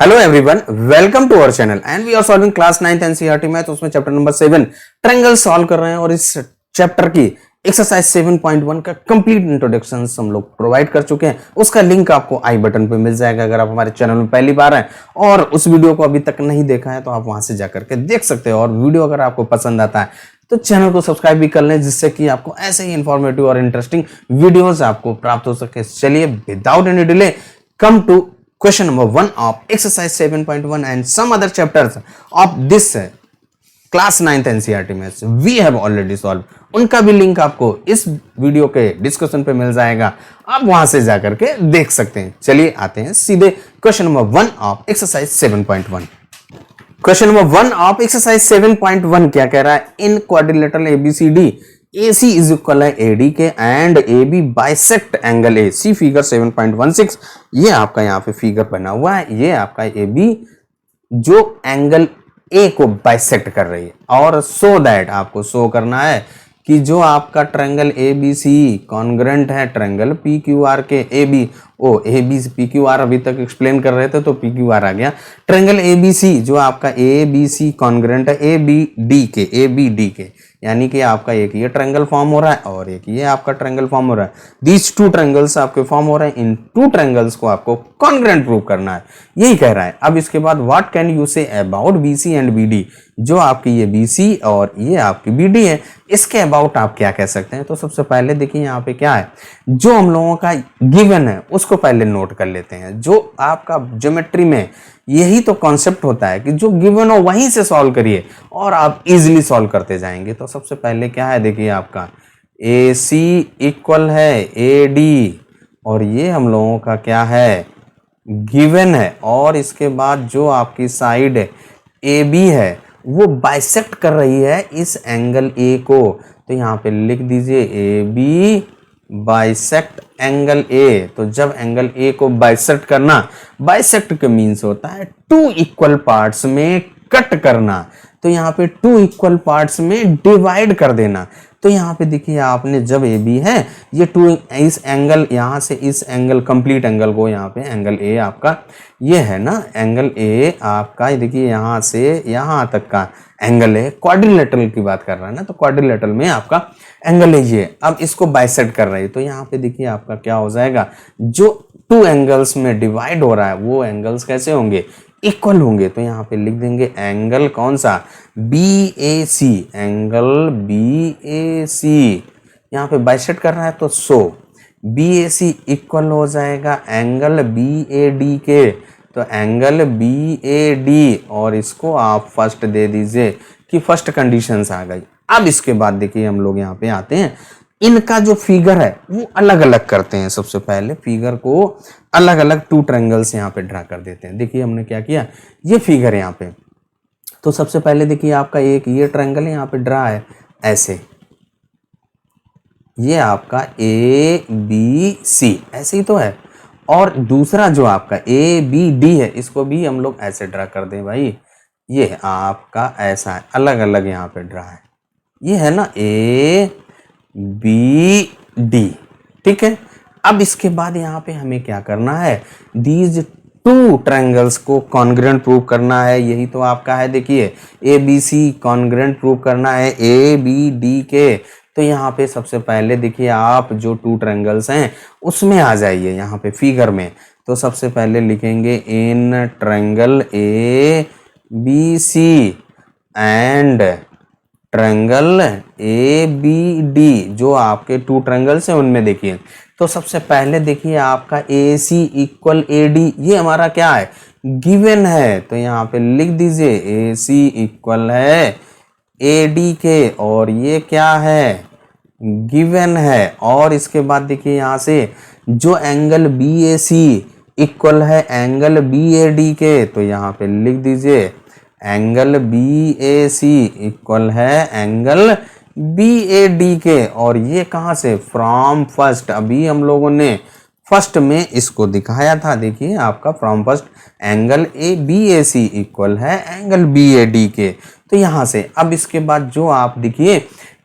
Hello everyone, welcome to our channel and we are solving class 9th NCERT math. उसमें chapter number 7 triangle solve कर रहे हैं और इस चैप्टर की एक्सरसाइज 7.1 का कंप्लीट इंट्रोडक्शन हम लोग प्रोवाइड कर चुके हैं। उसका लिंक आपको आई बटन पे मिल जाएगा अगर आप हमारे चैनल में पहली बार हैं और उस वीडियो को अभी तक नहीं देखा है तो आप वहां से जाकर के देख सकते हो। और वीडियो अगर आपको पसंद आता है तो चैनल को सब्सक्राइब भी कर लें, जिससे कि आपको ऐसे ही इंफॉर्मेटिव और इंटरेस्टिंग वीडियोस आपको प्राप्त हो सके। चलिए without any delay come to question number 1 of exercise 7.1 and some other chapters of this class 9th NCERT maths we have already solved। उनका भी लिंक आपको इस वीडियो के डिस्कशन पे मिल जाएगा, आप वहां से जाकर के देख सकते हैं। चलिए आते हैं सीधे question number 1 of exercise 7.1। Question number 1 of exercise 7.1 क्या कह रहा है? In quadrilateral ABCD AC is equal है AD के and AB bisect angle A। See figure 7.16। ये आपका यहाँ पे फिगर बना हुआ है, ये आपका AB जो एंगल A को बाइसेक्ट कर रही है। और सो दैट आपको शो करना है कि जो आपका ट्रायंगल ABC कॉन्ग्रेंट है ट्रायंगल PQR के AB PQR अभी तक एक्सप्लेन कर रहे थे तो PQR आ गया। ट्रायंगल ABC जो आपका ABC कॉन्ग्रेंट है ABD के, यानी कि आपका एक ये ट्रायंगल फॉर्म हो रहा है और एक ये आपका ट्रायंगल फॉर्म हो रहा है। दीज टू ट्रायंगल्स आपके फॉर्म हो रहे हैं, इन टू ट्रायंगल्स को आपको कॉन्ग्रेंट प्रूव करना है, यही कह रहा है। अब इसके बाद what can you say about BC and BD, जो आपकी ये BC और ये आपकी BD है, इसके अबाउट आप क्या कह सकते हैं? तो सबसे पहले देखिए यहाँ पे क्या है, जो हम लोगों का गिवन है उसको पहले नोट कर लेते हैं। जो आपका ज्योमेट्री में यही तो कॉन्सेप्ट होता है कि जो गिवन हो वहीं से सॉल्व करिए और आप इजीली सॉल्व करते जाएंगे। तो सबसे पहले क्या है, देखिए आपका AC इक्वल है AD और ये हम लोगों का क्या है, गिवन है। और इसके बाद जो आपकी साइड AB है वो बाइसेक्ट कर रही है इस एंगल A को, तो यहाँ पे लिख दीजिए AB बाइसेक्ट एंगल A। तो जब एंगल A को बाइसेक्ट करना, बाइसेक्ट के मीन्स होता है टू इक्वल पार्ट्स में कट करना, तो यहाँ पे टू इक्वल पार्ट्स में डिवाइड कर देना। तो यहाँ पे देखिए आपने जब AB है ये टू, इस एंगल यहाँ से इस एंगल कंप्लीट एंगल को यहाँ पे एंगल A आपका ये है ना, एंगल A आपका देखिए यहाँ से यहाँ तक का एंगल है। क्वाड्रिलेटरल की बात कर रहा है ना, तो क्वाड्रिलेटरल में आपका एंगल है ये। अब इसको बाइसेक्ट कर रही है तो यहाँ पे देखिए आपका क्या हो जाएगा, जो टू एंगल्स में डिवाइड हो रहा है वो एंगल्स कैसे होंगे, इक्वल होंगे। तो यहाँ पे लिख देंगे एंगल कौन सा, BAC, एंगल BAC यहाँ पे बाइसेक्ट कर रहा है तो BAC इक्वल हो जाएगा एंगल BAD के, तो एंगल BAD और इसको आप फर्स्ट दे दीजिए कि फर्स्ट कंडीशंस आ गई। अब इसके बाद देखिए हम लोग यहाँ पे आते हैं, इनका जो फिगर है वो अलग अलग करते हैं। सबसे पहले फिगर को अलग अलग टू ट्रायंगल्स यहाँ पे ड्रा कर देते हैं। देखिए हमने क्या किया, ये फिगर है यहाँ पे, तो सबसे पहले देखिए आपका एक ये ट्रायंगल यहाँ पे ड्रा है ऐसे, ये आपका ABC ऐसे ही तो है। और दूसरा जो आपका ABD है इसको भी हम लोग ऐसे ड्रा कर दें भाई, ये आपका ऐसा है, अलग अलग यहाँ पे ड्रा है, ये है ना ABD, ठीक है। अब इसके बाद यहाँ पे हमें क्या करना है, दीज टू ट्रायंगल्स को कॉन्ग्रेंट प्रूव करना है, यही तो आपका है। देखिए ABC कॉन्ग्रेंट प्रूव करना है ABD के, तो यहाँ पे सबसे पहले देखिए आप जो टू ट्रायंगल्स हैं उसमें आ जाइए यहाँ पे फिगर में। तो सबसे पहले लिखेंगे in triangle ABC and triangle ABD, जो आपके टू ट्रायंगल्स हैं उनमें देखिए। तो सबसे पहले देखिए आपका AC इक्वल AD, ये हमारा क्या है, गिवन है, तो यहाँ पे लिख दीजिए AC इक्वल है AD के और ये क्या है, गिवन है। और इसके बाद देखिए यहाँ से जो एंगल BAC इक्वल है एंगल BAD के, तो यहाँ पे लिख दीजिए एंगल BAC इक्वल है एंगल BAD के। और ये कहाँ से, फ्रॉम फर्स्ट, अभी हम लोगों ने फर्स्ट में इसको दिखाया था। देखिए आपका from first angle BAC equal है एंगल BAD के, तो यहाँ से। अब इसके बाद जो आप देखिए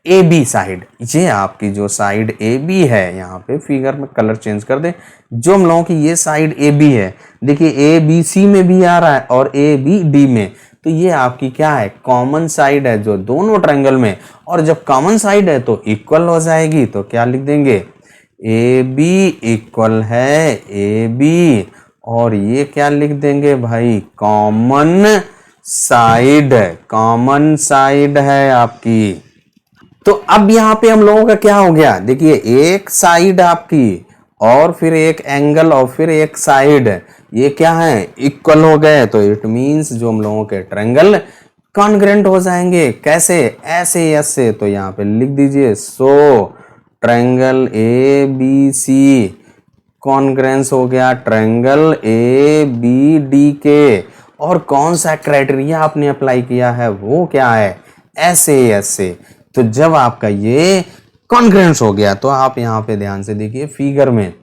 ए बी साइड, ये आपकी जो साइड ए बी है, यहाँ पे फिगर में कलर चेंज कर दे, जो हम लोगों की ये साइड ए बी है, देखिए ए बी सी में भी आ रहा है और ए बी डी में, तो ये आपकी क्या है, कॉमन साइड है जो दोनों ट्रायंगल में, और जब कॉमन साइड है तो इक्वल हो जाएगी, तो क्या लिख देंगे, ए बी इक्वल है ए बी, और ये क्या लिख देंगे भाई, कॉमन साइड, कॉमन साइड है आपकी। तो अब यहां पे हम लोगों का क्या हो गया, देखिए एक साइड आपकी और फिर एक एंगल और फिर एक साइड, ये क्या है, इक्वल हो गए, तो इट मींस जो हम लोगों के ट्रायंगल कॉन्ग्रेंट हो जाएंगे, कैसे, ऐसे ऐसे, तो यहाँ पे लिख दीजिए, so triangle A B C congruence हो गया ट्रायंगल ए बी डी के, और कौन सा क्राइटेरिया आपने अप्लाई किया है, वो क्या है, ऐसे ऐसे। तो जब आपका ये कॉन्ग्रेंस हो गया, तो आप यहाँ पे ध्यान से देखिए फिगर में,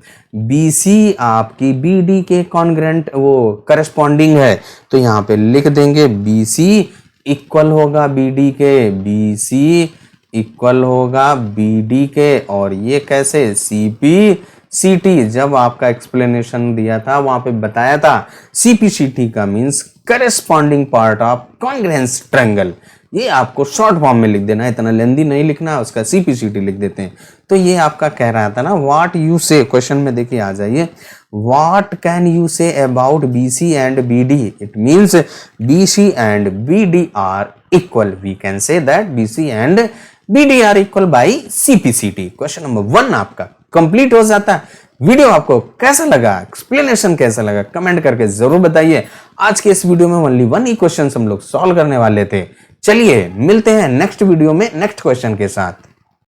BC आपकी BD के कॉन्ग्रेंट वो करस्पॉन्डिंग है, तो यहाँ पे लिख देंगे BC इक्वल होगा BD के, BC इक्वल होगा BD के, और ये कैसे, CPCT, जब आपका एक्सप्लेनेशन दिया था वहां पे बताया था CPCT का means corresponding part of congruence triangle, ये आपको शॉर्ट फॉर्म में लिख देना है, इतना लेंदी नहीं लिखना है, उसका CPCT लिख देते हैं। तो ये आपका कह रहा था ना, व्हाट यू से, क्वेश्चन में देखिए आ जाइए, what can you say about BC and BD, it means BC and BD are equal, we can say that BC and BD are equal by CPCT। Question number 1 आपका complete हो जाता है। Video आपको कैसा लगा, एक्सप्लेनेशन कैसा लगा, comment करके जरूर बताइए। आज के इस वीडियो में ओनली 1 ही क्वेश्चन हम लोग सॉल्व करने वाले थे। चलिए मिलते हैं नेक्स्ट वीडियो में नेक्स्ट क्वेश्चन के साथ।